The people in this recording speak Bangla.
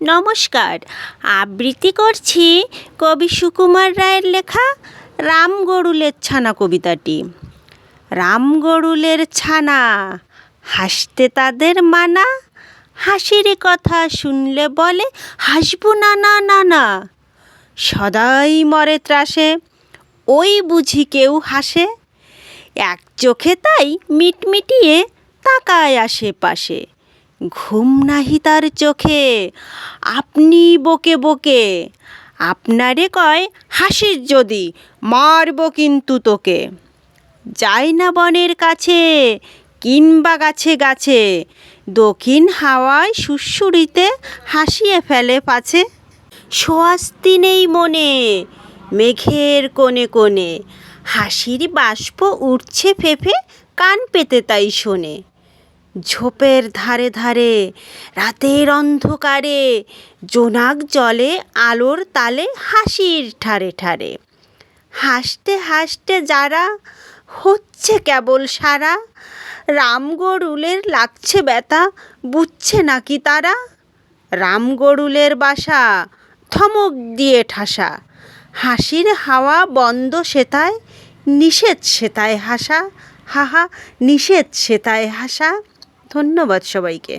নমস্কার, আবৃত্তি করছি কবি সুকুমার রায়ের লেখা রাম গরুলের ছানা কবিতাটি। রাম গরুলের ছানা, হাসতে তাদের মানা, হাসির কথা শুনলে বলে হাসবো না না না না। সদাই মরে ত্রাসে, ওই বুঝি কেউ হাসে, এক চোখে তাই মিটমিটিয়ে তাকায় আশেপাশে। ঘুম নাহি তার চোখে, আপনি বকে বকে, আপনারে কয় হাসিস যদি, মারব কিন্তু তোকে। যায় না বনের কাছে কিংবা গাছে গাছে, দক্ষিণ হাওয়ায় সুরসুরিতে হাসিয়ে ফেলে পাছে। স্বস্তি নেই মনে, মেঘের কোণে কোণে, হাসির বাষ্প উঠছে ফেঁপে, কান পেতে তাই শোনে। ঝোপের ধারে ধারে রাতের অন্ধকারে, জোনাক জলে আলোর তালে হাসির ঠারে ঠারে। হাসতে হাসতে যারা হচ্ছে কেবল সারা, রাম গরুলের লাগছে ব্যথা, বুঝছে নাকি তারা। রাম গরুলের বাসা থমক দিয়ে ঠাসা, হাসির হাওয়া বন্ধ সেথায়, নিষেধ সেথায় হাসা, হাহা নিষেধ সেথায় হাসা। ধন্যবাদ সবাইকে।